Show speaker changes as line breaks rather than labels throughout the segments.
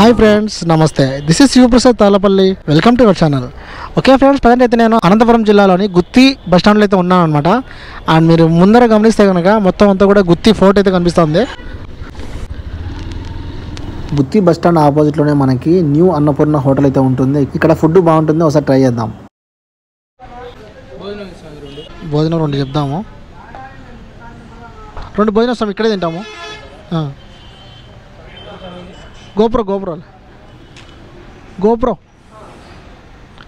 Hi friends, నమస్తే. This is Shivaprasad Talapalli. Welcome to our channel. Okay friends, present అయితే నేను అనంతపురం జిల్లాలోని గుత్తి బస్ స్టాండ్లో అయితే ఉన్నాను అనమాట. అండ్ మీరు ముందర గమనిస్తే కనుక మొత్తం అంతా కూడా గుత్తి ఫోర్ట్ అయితే కనిపిస్తుంది. గుత్తి బస్ స్టాండ్ ఆపోజిట్లోనే మనకి న్యూ అన్నపూర్ణ హోటల్ అయితే ఉంటుంది. ఇక్కడ ఫుడ్ బాగుంటుంది, ఒకసారి ట్రై చేద్దాం. భోజనం 2 చెప్దాము. 2 భోజనం వస్తాం, ఇక్కడే తింటాము. GoPro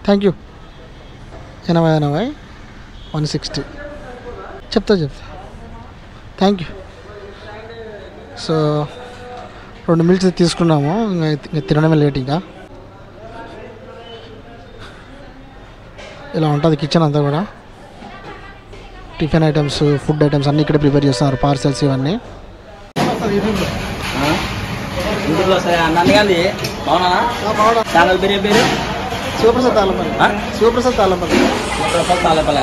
thank you. 80 160 చెప్తా థ్యాంక్ యూ. సో 2 మీల్స్ తీసుకున్నాము, ఇంకా తినడమే లేట్. ఇంకా ఇలా ఉంటుంది కిచెన్ అంతా కూడా. టిఫిన్ ఐటమ్స్, ఫుడ్ ఐటమ్స్ అన్నీ ఇక్కడే ప్రిపేర్ చేస్తున్నారు, పార్సెల్స్ ఇవన్నీ.
యూట్యూబ్లో అన్నగాంధీ బాగున్నా ఛానల్ పేరు
శివప్రసాద్ తాళపల్లి. శివప్రసాద్ తాళపల్లి.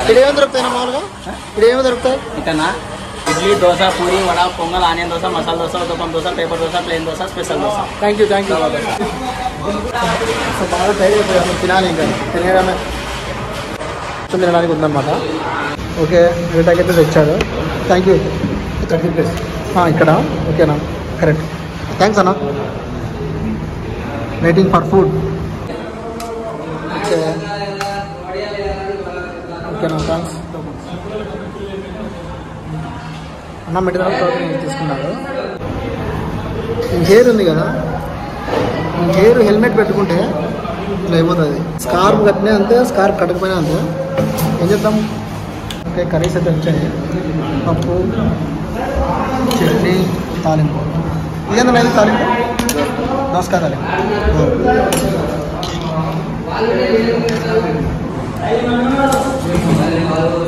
ఇక్కడ ఏమేమి దొరుకుతాయి మామూలుగా? ఇక్కడ ఏమేమి దొరుకుతాయి?
ఇక్కడ idli, dosa, puri, vada, pongal, onion dosa, masala dosa, uttapam dosa, paper dosa, plain dosa, special dosa.
Thank you. So బాగా టైం అయిపోయాము, తినాలి. ఇంకా తినడానికి ఉందన్నమాట. ఓకే, రేటాకి అయితే తెచ్చాడు. Thank you. ఇక్కడ ఓకేనా? కరెక్ట్. థ్యాంక్స్ అన్న. Waiting for food. ఓకేనా, థ్యాంక్స్ అన్న. మెటీరియల్ తీసుకున్నారు. హెయిర్ ఉంది కదా, హెయిర్ హెల్మెట్ పెట్టుకుంటే ఇలా అయిపోతుంది. స్కార్ఫ్ కట్టినా అంతే, స్కార్ఫ్ కట్టకపోయినా అంతే. ఏం చేద్దాం? ఓకే, కర్రీస్ అయితే వచ్చాయి. పప్పు, చట్నీ, తాలింపు. ఇదేందా లేదు తాలింపు? దోసకాయ తాలింపు.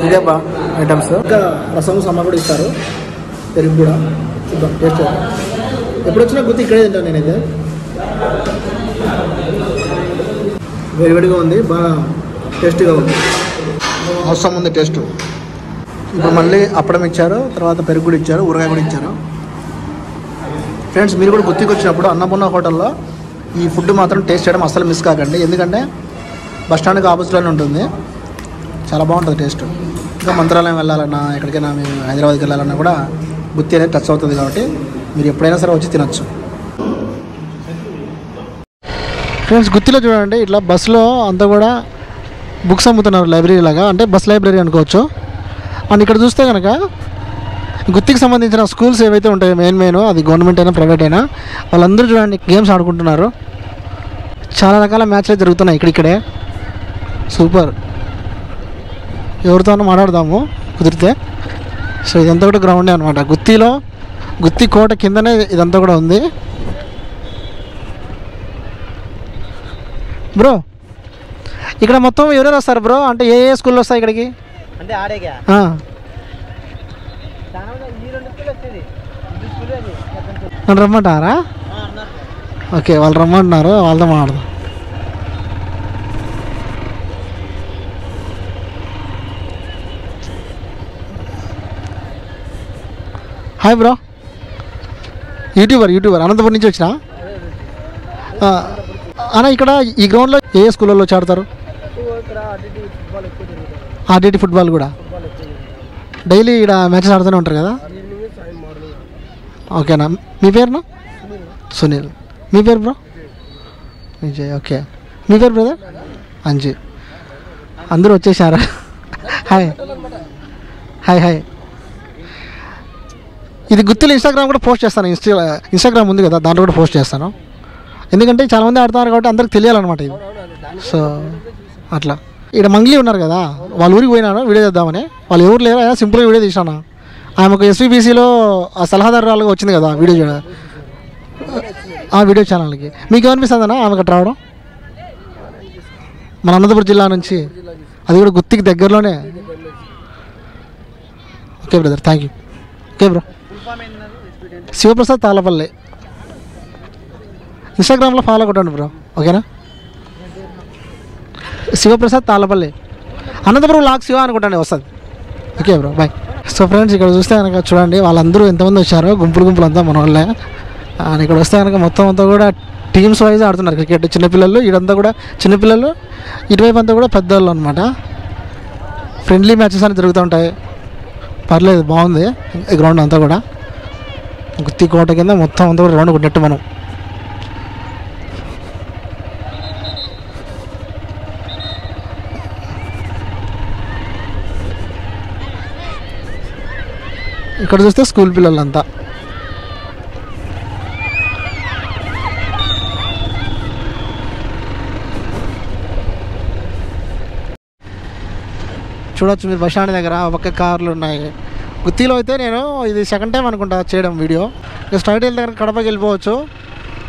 ఇదేబ్బా ఐటమ్స్. ఇంకా రసం, సమ్మ కూడా ఇస్తారు, పెరుగు కూడా. చూద్దాం, టేస్ట్ చేద్దాం. ఎప్పుడు వచ్చినా గుర్తు ఇక్కడే తింటాను నేనైతే. వేడివేడిగా ఉంది, బాగా టేస్టీగా ఉంది, అవసరం ఉంది టేస్ట్. ఇప్పుడు మళ్ళీ అప్పడం ఇచ్చారు, తర్వాత పెరుగు కూడా ఇచ్చారు, ఊరగాయ కూడా ఇచ్చారు. ఫ్రెండ్స్, మీరు కూడా గుత్తికి వచ్చినప్పుడు అన్నపూర్ణ హోటల్లో ఈ ఫుడ్ మాత్రం టేస్ట్ చేయడం అస్సలు మిస్ కాకండి. ఎందుకంటే బస్ స్టాండ్కి ఆపోజిట్లోనే ఉంటుంది, చాలా బాగుంటుంది టేస్ట్. ఇంకా మంత్రాలయం వెళ్ళాలన్నా, ఎక్కడికైనా మేము హైదరాబాద్కి వెళ్ళాలన్నా కూడా గుత్తి అనేది టచ్ అవుతుంది. కాబట్టి మీరు ఎప్పుడైనా సరే వచ్చి తినచ్చు. ఫ్రెండ్స్, గుత్తిలో చూడండి, ఇట్లా బస్సులో అంతా కూడా బుక్స్ అమ్ముతున్నారు, లైబ్రరీ లాగా. అంటే బస్ లైబ్రరీ అనుకోవచ్చు. అండ్ ఇక్కడ చూస్తే కనుక గుత్తికి సంబంధించిన స్కూల్స్ ఏవైతే ఉంటాయో మెయిన్ అది గవర్నమెంట్ అయినా ప్రైవేట్ అయినా, వాళ్ళందరూ చూడండి గేమ్స్ ఆడుకుంటున్నారు. చాలా రకాల మ్యాచ్లు జరుగుతున్నాయి ఇక్కడే. సూపర్. ఎవరితోనో మాట్లాడదాము కుదిరితే. సో ఇదంతా కూడా గ్రౌండే అనమాట. గుత్తి కోట కిందనే ఇదంతా కూడా ఉంది. బ్రో, ఇక్కడ మొత్తం ఎవరెవరు వస్తారు బ్రో? అంటే ఏ స్కూల్లో వస్తాయి ఇక్కడికి?
అంటే ఆడేగా
నన్ను రమ్మంటారా? ఓకే, వాళ్ళు రమ్మంటున్నారు, వాళ్ళతో మాట్లాడదాం. Hi bro. యూట్యూబర్ అనంతపురం నుంచి వచ్చినా అన్న. ఇక్కడ ఈ గ్రౌండ్లో ఏ స్కూళ్ళలో ఆడతారు? ఆర్డిటి ఫుట్బాల్ కూడా డైలీ ఇక్కడ మ్యాచెస్ ఆడుతూనే ఉంటారు కదా? ఓకేనా. మీ పేరునా? సునీల్. మీ పేరు బ్రో? విజయ్. ఓకే, మీ పేరు బ్రదర్? అంజీ. అందరూ వచ్చేసారా? హాయ్. ఇది గుత్తిలో ఇన్స్టాగ్రామ్ కూడా పోస్ట్ చేస్తాను. ఇన్స్టాగ్రామ్ ఉంది కదా, దాంట్లో కూడా పోస్ట్ చేస్తాను. ఎందుకంటే చాలామంది ఆడుతున్నారు కాబట్టి అందరికి తెలియాలన్నమాట ఇది. సో అట్లా. ఇక్కడ మంగ్లీ ఉన్నారు కదా, వాళ్ళ ఊరికి పోయినాను వీడియో చేద్దామని. వాళ్ళు ఎవరు లేరా, సింపుల్గా వీడియో తీసాను. ఆమె ఒక ఎస్వీబీసీలో సలహాదారురాలుగా వచ్చింది కదా వీడియో ఆ వీడియో ఛానల్కి. మీకు ఏమనిపిస్తుందన్నా ఆమె అక్కడ రావడం? మన అనంతపురం జిల్లా నుంచి, అది కూడా గుత్తికి దగ్గరలోనే. Okay brother, thank you. Okay bro. Shivaprasad Talapalli. ఇన్స్టాగ్రామ్లో ఫాలో కొట్టండి బ్రో, ఓకేనా? శివప్రసాద్ తాళపల్లి. అనంతపురం లాక్ శివ అనుకుంటాను వస్తుంది. Okay bro, bye. So friends, ఇక్కడ చూస్తే కనుక చూడండి, వాళ్ళందరూ ఎంతమంది వచ్చారో, గుంపులు అంతా మన వాళ్ళే. ఇక్కడ వస్తే కనుక మొత్తం అంతా కూడా టీమ్స్ వైజ్ ఆడుతున్నారు క్రికెట్. చిన్నపిల్లలు ఇదంతా కూడా చిన్నపిల్లలు, ఇటువైపు అంతా కూడా పెద్దవాళ్ళు అనమాట. ఫ్రెండ్లీ మ్యాచెస్ అని జరుగుతూ ఉంటాయి. పర్లేదు, బాగుంది ఈ గ్రౌండ్ అంతా కూడా. గుత్తి కోట కింద మొత్తం అంతా కూడా రౌండ్ కొట్టినట్టు మనం. ఇక్కడ చూస్తే స్కూల్ పిల్లలంతా. చూడొచ్చు మీరు బస్ స్టాండ్ దగ్గర ఒక్క కార్లు ఉన్నాయి. గుత్తిలో అయితే నేను ఇది సెకండ్ టైం అనుకుంటా చేయడం వీడియో. ఇక స్ట్రైట్ వెళ్ళి దగ్గర కడపకి వెళ్ళిపోవచ్చు,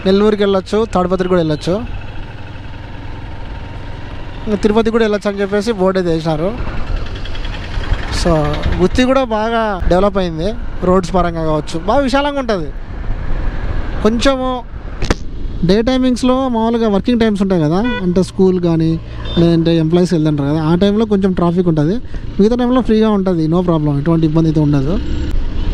నెల్లూరుకి వెళ్ళొచ్చు, తాడిపత్రికి కూడా వెళ్ళొచ్చు, ఇంకా తిరుపతికి కూడా వెళ్ళొచ్చు అని చెప్పేసి బోర్డు అయితే వేసినారు. సో గుత్తి కూడా బాగా డెవలప్ అయింది, రోడ్స్ పరంగా కావచ్చు, బాగా విశాలంగా ఉంటుంది. కొంచెము డే టైమింగ్స్లో మామూలుగా వర్కింగ్ టైమ్స్ ఉంటాయి కదా, అంటే స్కూల్ కానీ లేదంటే ఎంప్లాయీస్ వెళ్తుంటారు కదా, ఆ టైంలో కొంచెం ట్రాఫిక్ ఉంటుంది. మిగతా టైంలో ఫ్రీగా ఉంటుంది, నో ప్రాబ్లం, ఎటువంటి ఇబ్బంది అయితే ఉండదు.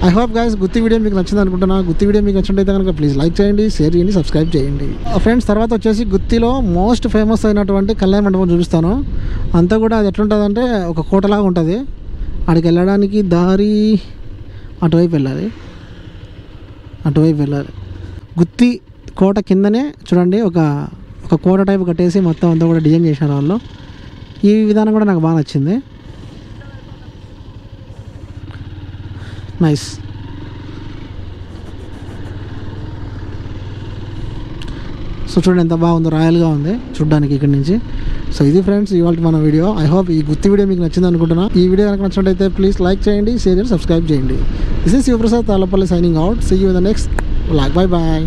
I hope guys Gutti video మీకు నచ్చింది అనుకుంటున్నా. గుత్తి వీడియో మీకు నచ్చినట్టయితే కనుక ప్లీజ్ లైక్ చేయండి, షేర్ చేయండి, సబ్స్క్రైబ్ చేయండి ఫ్రెండ్స్. తర్వాత వచ్చేసి గుత్తిలో మోస్ట్ ఫేమస్ అయినటువంటి కళ్యాణ మండపం చూపిస్తాను. అంతా కూడా అది ఎట్లుంటుందంటే ఒక కోటలాగా ఉంటుంది. అక్కడికి వెళ్ళడానికి దారి అటువైపు వెళ్ళాలి. గుత్తి కోట కిందనే చూడండి ఒక కోట టైప్ కట్టేసి మొత్తం అంతా కూడా డిజైన్ చేశారు వాళ్ళు. ఈ విధానం కూడా నాకు బాగా నచ్చింది, నైస్. సో చూడండి ఎంత బాగుందో, రాయల్గా ఉంది చూడడానికి ఇక్కడ నుంచి. సో ఇది ఫ్రెండ్స్ ఇవాళ మన వీడియో. ఐ హోప్ ఈ గుత్తి వీడియో మీకు నచ్చింది అనుకుంటున్నా. ఈ వీడియో కనుక నచ్చినట్టయితే ప్లీజ్ లైక్ చేయండి, షేర్ చేయండి, సబ్స్క్రైబ్ చేయండి. This is Shivaprasad Tallapalli signing out. See you in the next vlog. Bye bye.